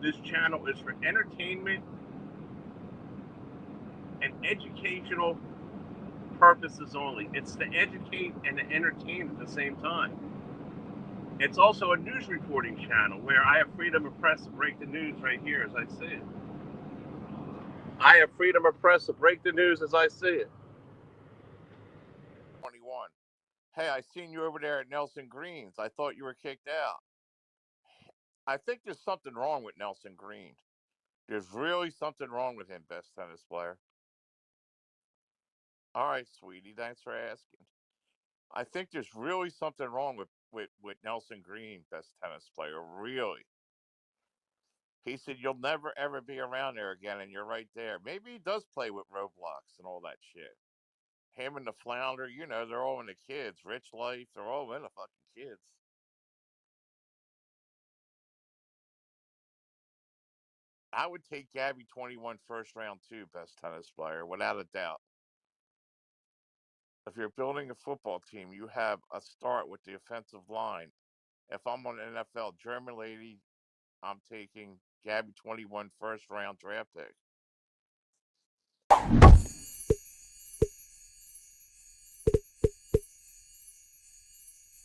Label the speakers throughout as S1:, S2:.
S1: This channel is for entertainment and educational purposes only. It's to educate and to entertain at the same time. It's also a news reporting channel where I have freedom of press to break the news right here as I see it. I have freedom of press to break the news as I see it. 21. Hey, I seen you over there at Nelson Green's. I thought you were kicked out. I think there's something wrong with Nelson Green. There's really something wrong with him, best tennis player. All right, sweetie, thanks for asking. I think there's really something wrong with Nelson Green, best tennis player. Really. He said you'll never ever be around there again, and you're right there. Maybe he does play with Roblox and all that shit. Him and the Flounder, they're all in the kids. Rich Life, they're all in the fucking kids. I would take Gabby 21 first round too, best tennis player, without a doubt. If you're building a football team, you have a start with the offensive line. If I'm on an NFL German lady, I'm taking Gabby 21 first round draft pick.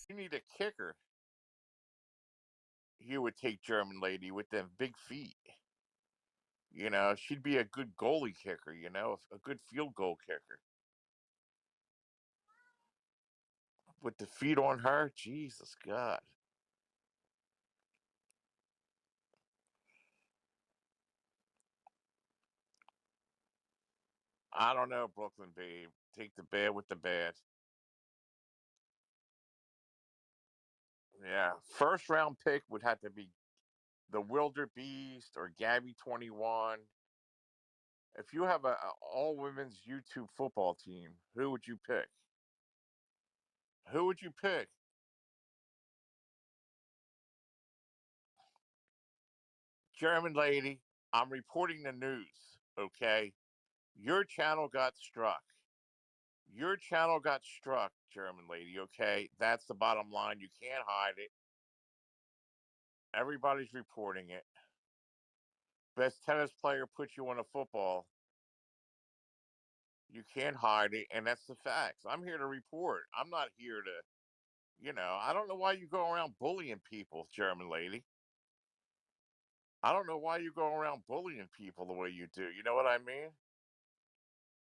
S1: You need a kicker. You would take German lady with them big feet. She'd be a good goalie kicker, a good field goal kicker. With the feet on her, Jesus God. I don't know, Brooklyn babe. Take the bad with the bad. Yeah. First round pick would have to be the Wilder Beast or Gabby 21. If you have a all women's YouTube football team, who would you pick? Who would you pick? German lady, I'm reporting the news, okay? Your channel got struck. Your channel got struck, German lady, okay? That's the bottom line. You can't hide it. Everybody's reporting it. Best tennis player puts you on a football. You can't hide it, and that's the facts. I'm here to report. I'm not here to, I don't know why you go around bullying people, German lady. I don't know why you go around bullying people the way you do. You know what I mean?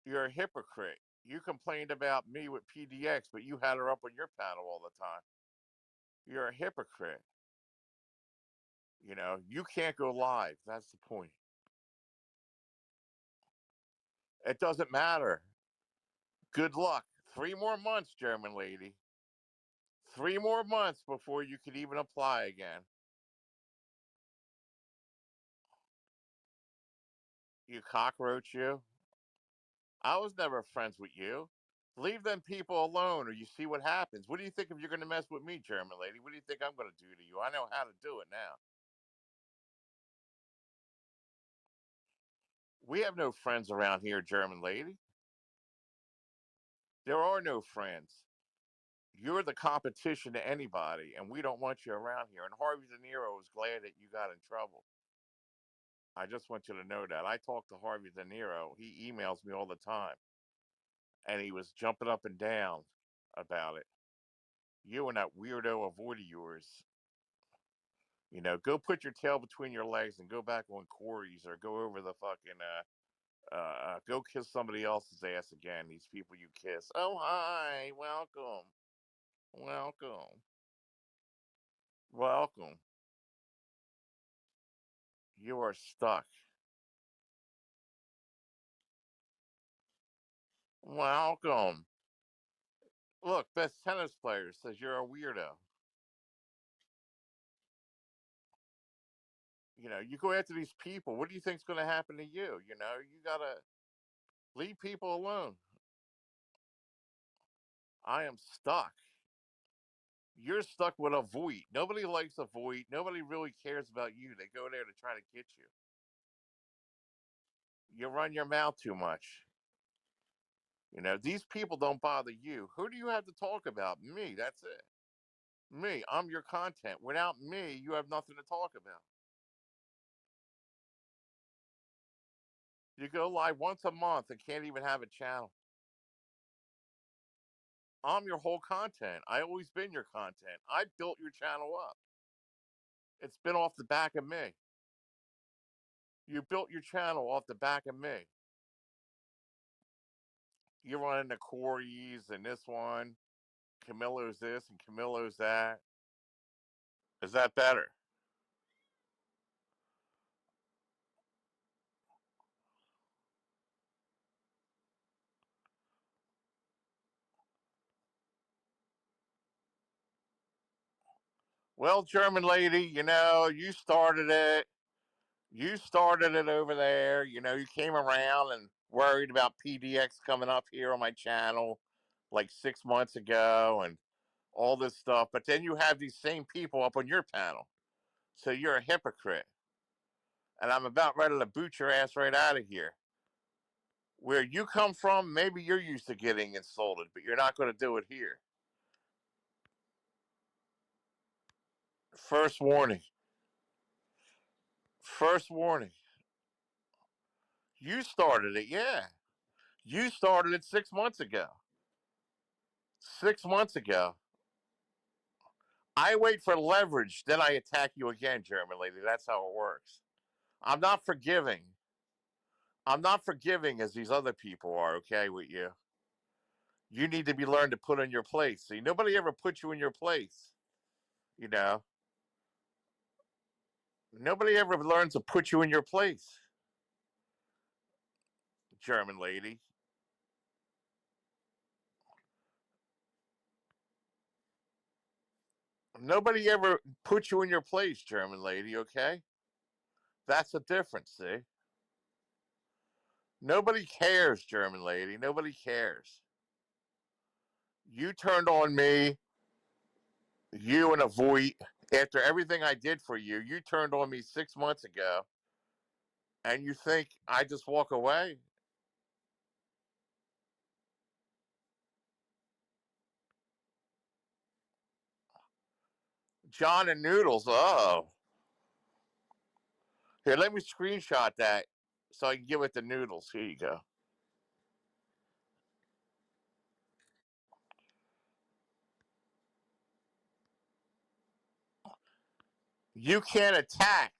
S1: You're a hypocrite. You complained about me with PDX, but you had her up on your panel all the time. You're a hypocrite. You can't go live. That's the point. It doesn't matter. Good luck. 3 more months, German lady. 3 more months before you could even apply again. You cockroach, you. I was never friends with you. Leave them people alone or you see what happens. What do you think if you're going to mess with me, German lady? What do you think I'm going to do to you? I know how to do it now. We have no friends around here, German lady. There are no friends. You're the competition to anybody, and we don't want you around here. And Harvey De Niro is glad that you got in trouble. I just want you to know that. I talk to Harvey De Niro. He emails me all the time, and he was jumping up and down about it. You and that weirdo avoid of yours, go put your tail between your legs and go back on Corey's or go over the fucking go kiss somebody else's ass again. These people you kiss. Oh hi, welcome, welcome, welcome. You are stuck. Welcome. Look, best tennis player says you're a weirdo. You go after these people. What do you think's going to happen to you? You gotta leave people alone. I am stuck. You're stuck with a void. Nobody likes a void. Nobody really cares about you. They go there to try to get you. You run your mouth too much. These people don't bother you. Who do you have to talk about? Me. That's it. Me. I'm your content. Without me, you have nothing to talk about. You go live once a month and can't even have a channel. I'm your whole content. I always been your content. I built your channel up. It's been off the back of me. You built your channel off the back of me. You're running the Corey's and this one. Camillo's this and Camillo's that. Is that better? Well, German lady, you started it. You started it over there. You came around and worried about PDX coming up here on my channel like 6 months ago and all this stuff. But then you have these same people up on your panel. So you're a hypocrite. And I'm about ready to boot your ass right out of here. Where you come from, maybe you're used to getting insulted, but you're not going to do it here. First warning. First warning. You started it, yeah. You started it 6 months ago. 6 months ago. I wait for leverage, then I attack you again, German lady. That's how it works. I'm not forgiving. I'm not forgiving as these other people are, okay, with you. You need to be learned to put in your place. See, nobody ever put you in your place. You know, nobody ever learns to put you in your place, German lady. Nobody ever put you in your place, German lady, okay? That's the difference, see? Nobody cares, German lady. Nobody cares. You turned on me, you and a Voight, after everything I did for you. You turned on me 6 months ago, and you think I just walk away? John and Noodles, oh. Here, let me screenshot that so I can give it to Noodles. Here you go. You can't attack.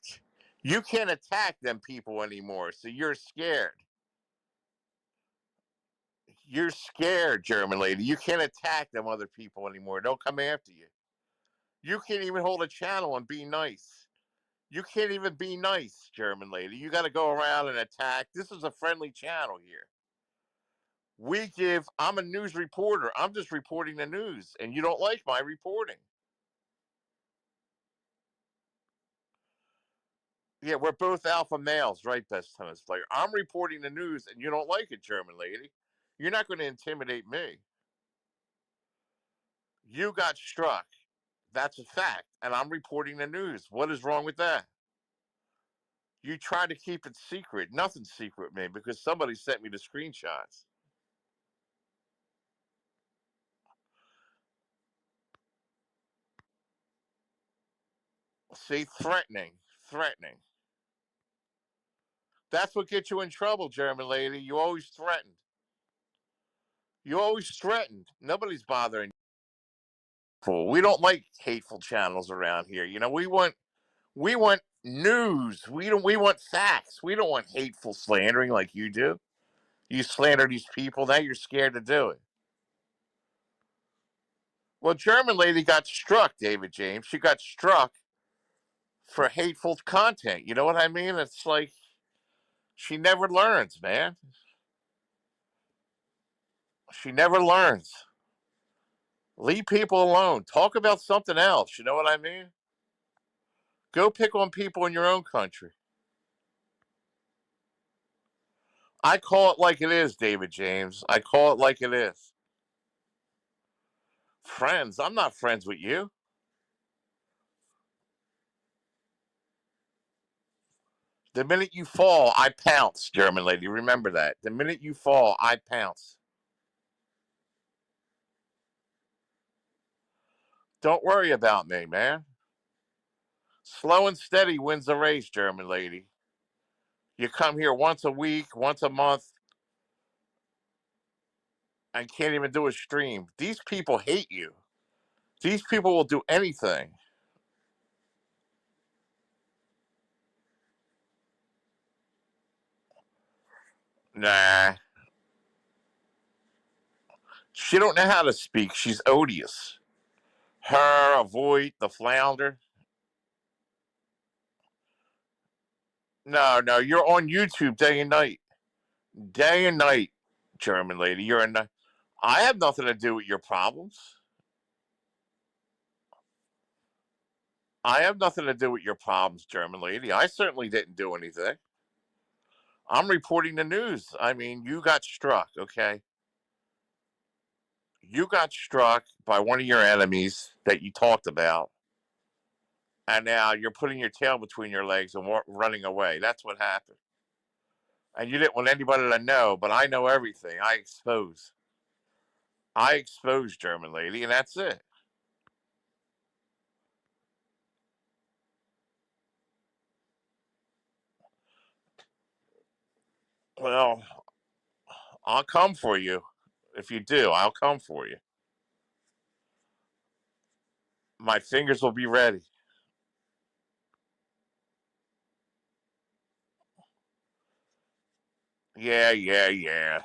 S1: You can't attack them people anymore, so you're scared. You're scared, German lady. You can't attack them other people anymore. They'll come after you. You can't even hold a channel and be nice. You can't even be nice, German lady. You got to go around and attack. This is a friendly channel here. I'm a news reporter. I'm just reporting the news, and you don't like my reporting. Yeah, we're both alpha males, right, best tennis player? I'm reporting the news, and you don't like it, German lady. You're not going to intimidate me. You got struck. That's a fact, and I'm reporting the news. What is wrong with that? You try to keep it secret. Nothing's secret, man, because somebody sent me the screenshots. See, threatening, threatening. That's what gets you in trouble, German lady. You always threatened. You always threatened. Nobody's bothering you. We don't like hateful channels around here. We want news. We want facts. We don't want hateful slandering like you do. You slander these people. Now you're scared to do it. Well, German lady got struck, David James. She got struck for hateful content. You know what I mean? It's like she never learns, man. She never learns. Leave people alone. Talk about something else. You know what I mean? Go pick on people in your own country. I call it like it is, David James. I call it like it is. Friends. I'm not friends with you. The minute you fall, I pounce, German lady. Remember that. The minute you fall, I pounce. Don't worry about me, man. Slow and steady wins the race, German lady. You come here once a week, once a month, and can't even do a stream. These people hate you. These people will do anything. Nah, she don't know how to speak. She's odious. Her, avoid the flounder. No, no, you're on YouTube day and night, day and night, German lady. You're in. I have nothing to do with your problems. I have nothing to do with your problems, German lady. I certainly didn't do anything. I'm reporting the news. I mean, you got struck, okay? You got struck by one of your enemies that you talked about, and now you're putting your tail between your legs and running away. That's what happened. And you didn't want anybody to know, but I know everything. I expose. I expose, German lady, and that's it. Well, I'll come for you. If you do, I'll come for you. My fingers will be ready. Yeah, yeah, yeah.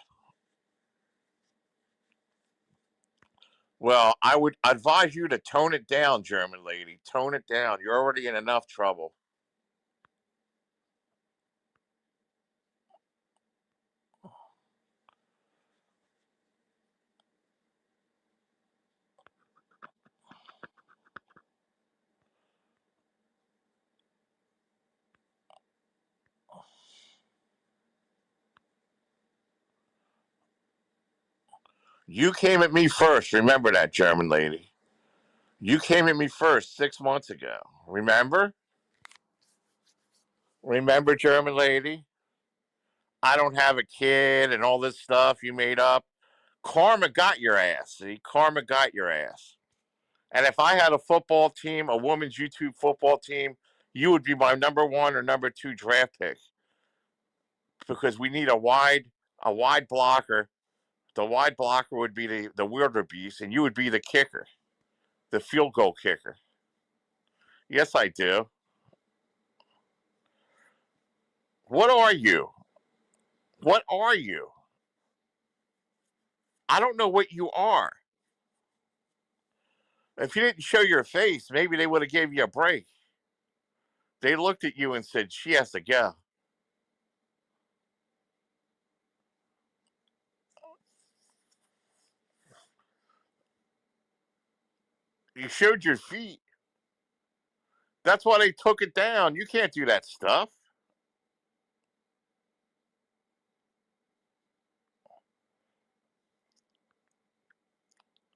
S1: Well, I would advise you to tone it down, German lady. Tone it down. You're already in enough trouble. You came at me first. Remember that, German lady. You came at me first 6 months ago. Remember? Remember, German lady? I don't have a kid and all this stuff you made up. Karma got your ass. See, karma got your ass. And if I had a football team, a women's YouTube football team, you would be my number one or number two draft pick because we need a wide blocker. The wide blocker would be the wildebeest, and you would be the kicker, the field goal kicker. Yes, I do. What are you? What are you? I don't know what you are. If you didn't show your face, maybe they would have gave you a break. They looked at you and said, "She has to go." You showed your feet. That's why they took it down. You can't do that stuff.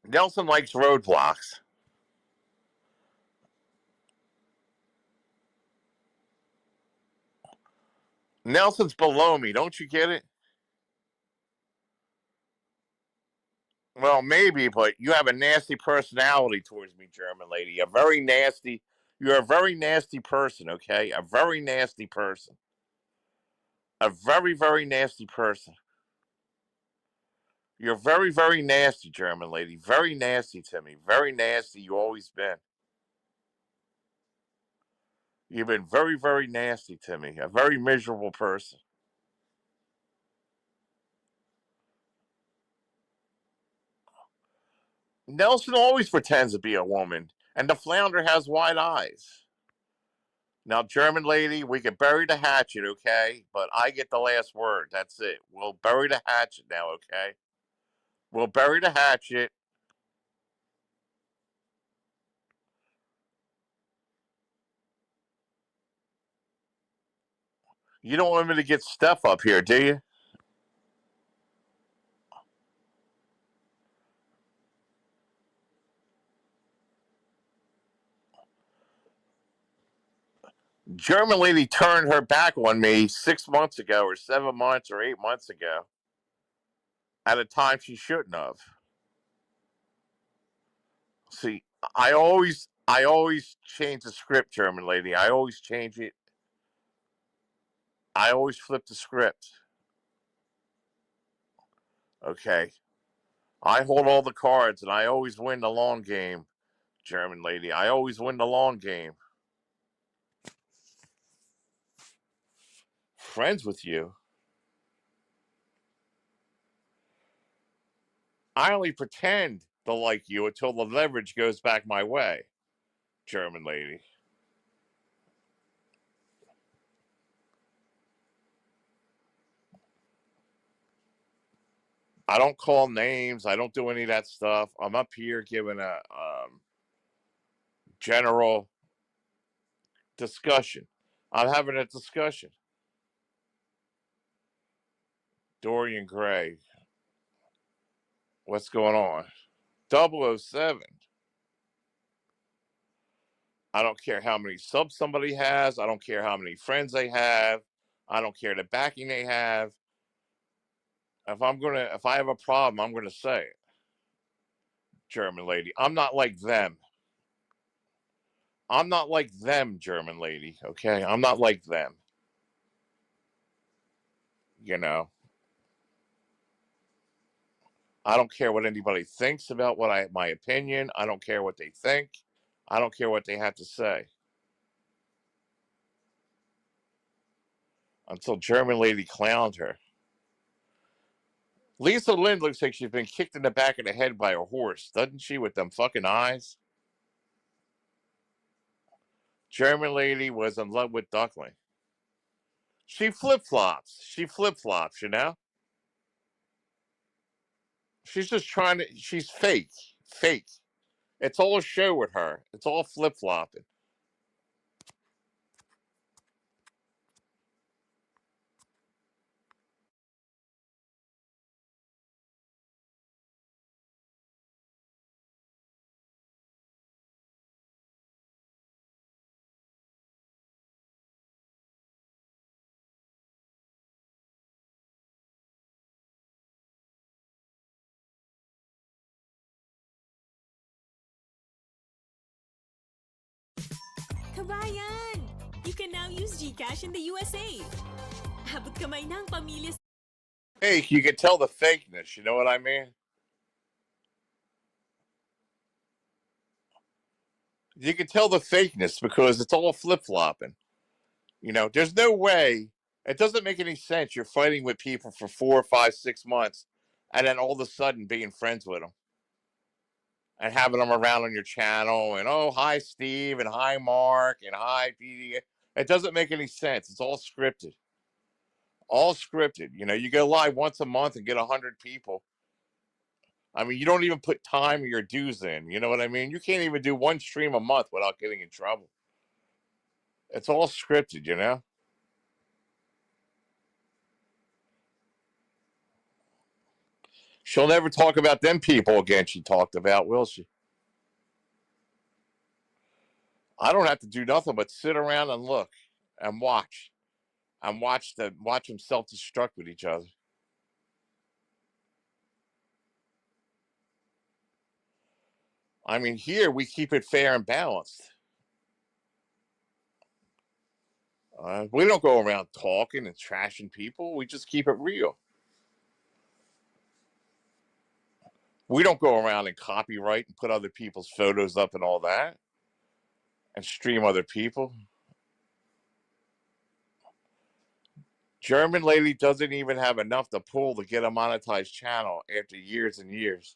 S1: Nelson likes roadblocks. Nelson's below me. Don't you get it? Well, maybe, but you have a nasty personality towards me, German lady. A very nasty. You're a very nasty person, okay? A very nasty person. A very, very nasty person. You're very, very nasty, German lady. Very nasty to me. Very nasty. You always been. You've been very, very nasty to me. A very miserable person. Nelson always pretends to be a woman, and the flounder has wide eyes. Now, German lady, we can bury the hatchet, okay? But I get the last word. That's it. We'll bury the hatchet now, okay? We'll bury the hatchet. You don't want me to get Steph up here, do you? German lady turned her back on me 6 months ago, or 7 months, or 8 months ago, at a time she shouldn't have. See, I always change the script, German lady. I always change it. I always flip the script. Okay. I hold all the cards and I always win the long game, German lady. I always win the long game. Friends with you? I only pretend to like you until the leverage goes back my way, German lady. I don't call names. I don't do any of that stuff. I'm up here giving a general discussion. I'm having a discussion. Dorian Gray, what's going on? 007. I don't care how many subs somebody has. I don't care how many friends they have. I don't care the backing they have. If I have a problem, I'm gonna say it, German lady. I'm not like them. I'm not like them, German lady. Okay, I'm not like them. You know, I don't care what anybody thinks about my opinion. I don't care what they think. I don't care what they have to say. Until German lady clowned her. Lisa Lynn looks like she's been kicked in the back of the head by a horse, doesn't she, with them fucking eyes? German lady was in love with Duckling. She flip flops. She flip flops, you know? She's just trying to, she's fake. Fake. It's all a show with her. It's all flip flopping.
S2: Kabayan! You can now use GCash in the USA. Abot kamay ng pamilya.
S1: Fake, you can tell the fakeness, you know what I mean? You can tell the fakeness because it's all flip flopping. You know, there's no way. It doesn't make any sense. You're fighting with people for 4, 5, 6 months, and then all of a sudden being friends with them and having them around on your channel. And oh, hi Steve, and hi Mark, and hi PD. It doesn't make any sense. It's all scripted. All scripted. You know, you go live once a month and get 100 people. I mean, you don't even put time or your dues in. You know what I mean? You can't even do one stream a month without getting in trouble. It's all scripted, you know? She'll never talk about them people again, she talked about, will she? I don't have to do nothing but sit around and look and watch and watch them self destruct with each other. I mean, here we keep it fair and balanced. We don't go around talking and trashing people. We just keep it real. We don't go around and copyright and put other people's photos up and all that and stream other people. German lady doesn't even have enough to pull to get a monetized channel after years and years.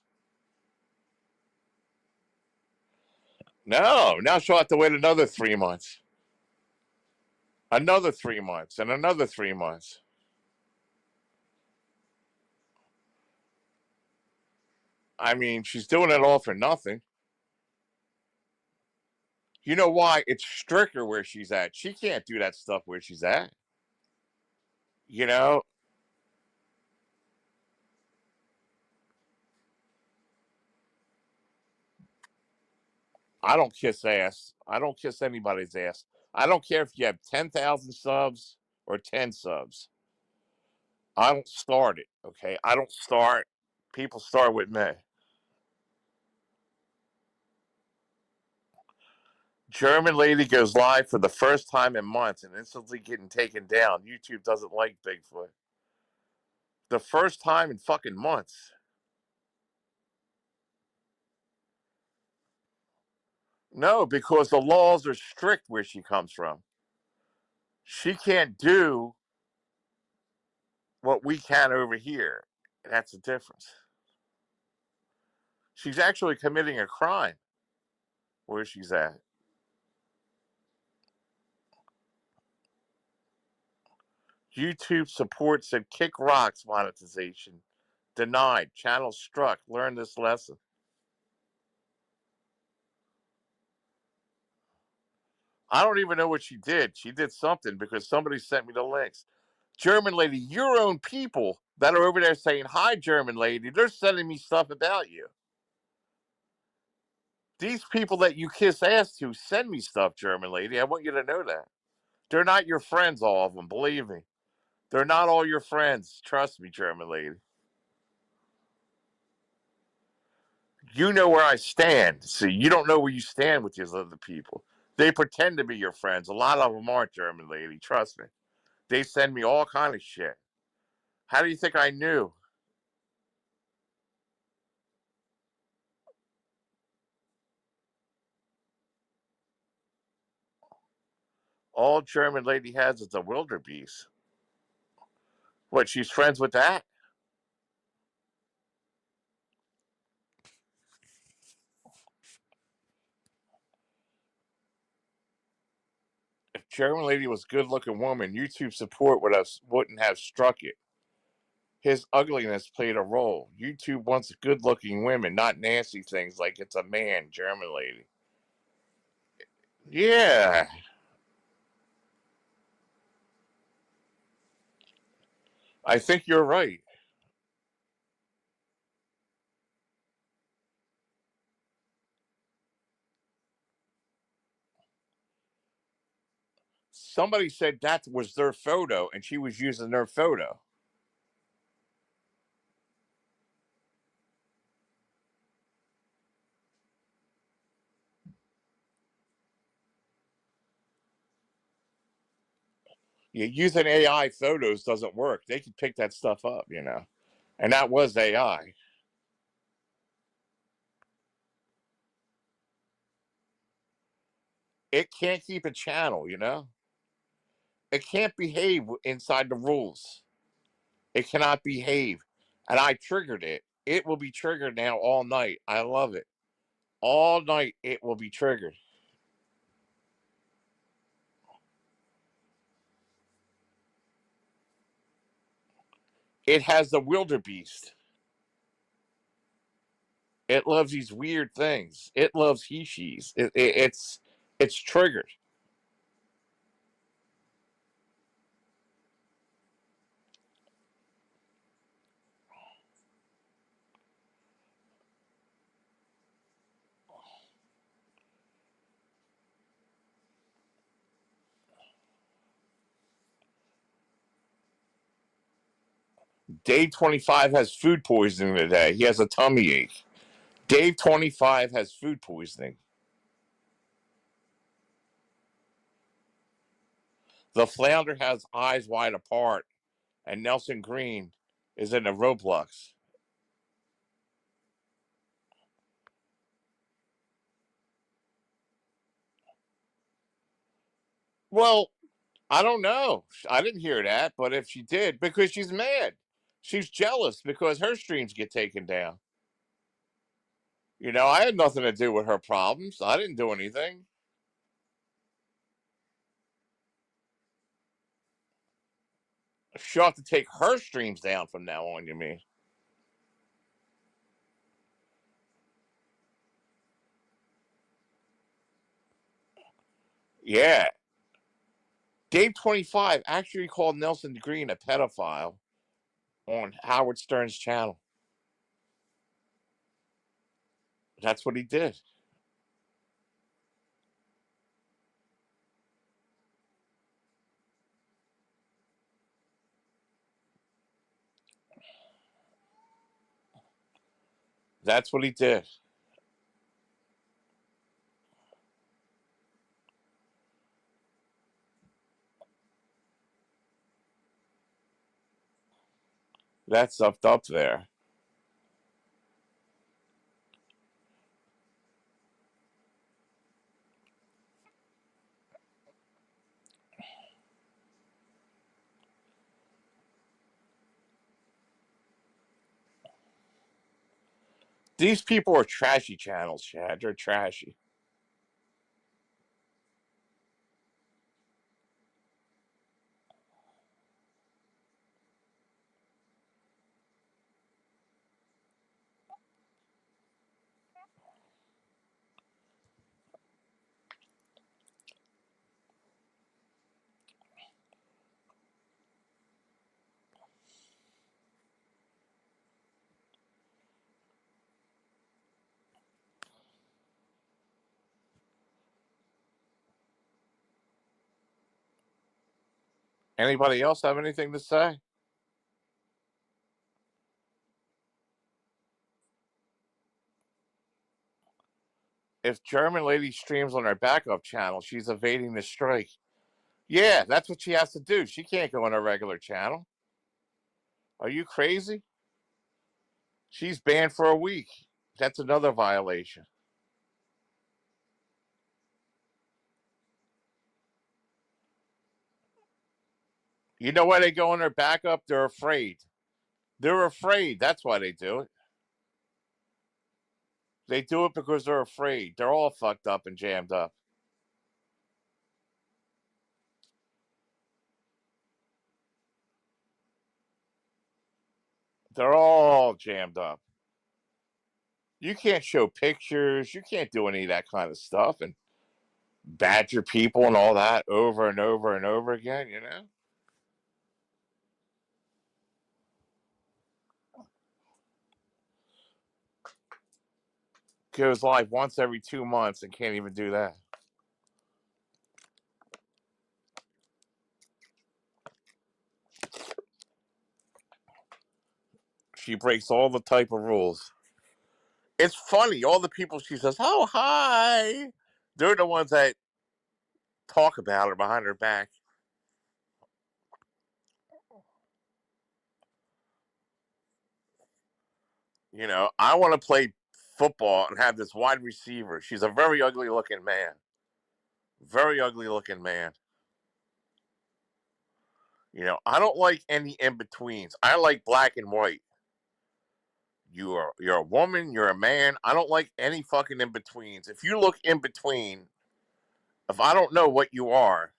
S1: No, now she'll have to wait another 3 months, another 3 months, and another 3 months. I mean, she's doing it all for nothing. You know why? It's stricter where she's at. She can't do that stuff where she's at. You know, I don't kiss ass. I don't kiss anybody's ass. I don't care if you have 10,000 subs or 10 subs. I don't start it, okay? I don't start. People start with me. German lady goes live for the first time in months and instantly getting taken down. YouTube doesn't like Bigfoot. The first time in fucking months. No, because the laws are strict where she comes from. She can't do what we can over here. That's the difference. She's actually committing a crime where she's at. YouTube support said kick rocks monetization. Denied. Channel struck. Learn this lesson. I don't even know what she did. She did something because somebody sent me the links. German lady, your own people that are over there saying, hi, German lady, they're sending me stuff about you. These people that you kiss ass to send me stuff, German lady. I want you to know that. They're not your friends, all of them, believe me. They're not all your friends. Trust me, German lady. You know where I stand. See, you don't know where you stand with these other people. They pretend to be your friends. A lot of them aren't, German lady. Trust me. They send me all kind of shit. How do you think I knew? All German lady has is a wildebeest. What, she's friends with that? If German lady was a good looking woman, YouTube support wouldn't have struck it. His ugliness played a role. YouTube wants good looking women, not nasty things like it's a man, German lady. Yeah. I think you're right. Somebody said that was their photo and she was using their photo. Yeah, using AI photos doesn't work. They can pick that stuff up. And that was AI. It can't keep a channel. It can't behave inside the rules. It cannot behave. And I triggered it. It will be triggered now all night. I love it. All night it will be triggered. It has the wildebeest. It loves these weird things. It loves he she's. It's triggered. Dave 25 has food poisoning today. He has a tummy ache. Dave 25 has food poisoning. The flounder has eyes wide apart, and Nelson Green is in a Roblox. Well, I don't know. I didn't hear that, but if she did, because she's mad. She's jealous because her streams get taken down. I had nothing to do with her problems. I didn't do anything. She'll have to take her streams down from now on, you mean? Yeah. Dave 25 actually called Nelson Green a pedophile on Howard Stern's channel. That's what he did. That's what he did. That's up there. These people are trashy channels, Chad. They're trashy. Anybody else have anything to say? If German lady streams on her backup channel, she's evading the strike. Yeah, that's what she has to do. She can't go on her regular channel. Are you crazy? She's banned for a week. That's another violation. You know why they go on their backup? They're afraid. They're afraid. That's why they do it. They do it because they're afraid. They're all fucked up and jammed up. They're all jammed up. You can't show pictures. You can't do any of that kind of stuff and badger people and all that over and over and over again, you know? Goes live once every 2 months and can't even do that. She breaks all the type of rules. It's funny. All the people she says, "Oh, hi," they're the ones that talk about her behind her back. You know, I want to play football and have this wide receiver. She's a very ugly looking man. Very ugly looking man. You know, I don't like any in betweens. I like black and white. You're a woman, you're a man. I don't like any fucking in betweens. If you look in between, if I don't know what you are,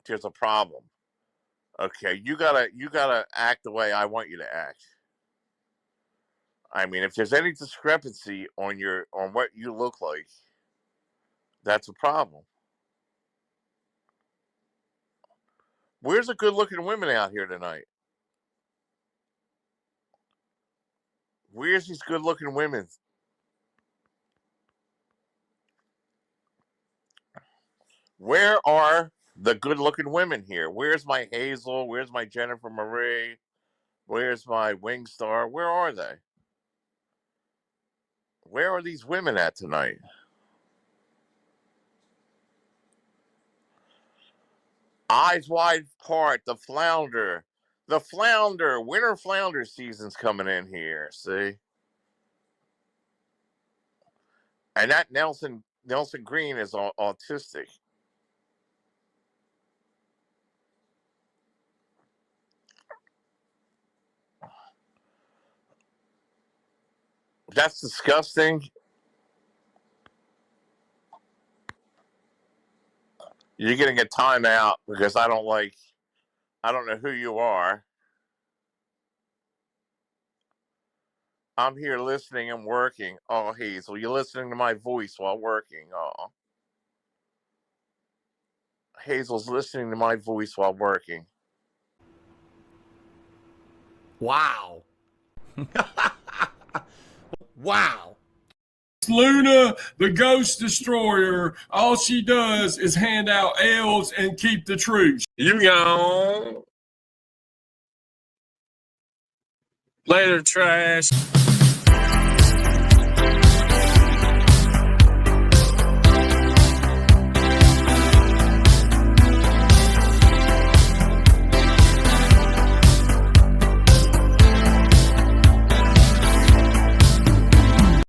S1: there's a problem. Okay, you gotta act the way I want you to act. I mean, if there's any discrepancy on what you look like, that's a problem. Where's the good looking women out here tonight? Where's these good looking women? Where are the good looking women here? Where's my Hazel? Where's my Jennifer Marie? Where's my Wingstar? Where are they? Where are these women at tonight? Eyes Wide Apart, the Flounder. The Flounder, winter flounder season's coming in here, see? And that Nelson Green is autistic. That's disgusting. You're getting a timeout because I don't know who you are. I'm here listening and working. Oh, Hazel, you're listening to my voice while working. Oh, Hazel's listening to my voice while working.
S3: Wow. Wow.
S4: Luna, the Ghost Destroyer, all she does is hand out L's and keep the truth. You gone. Later, trash.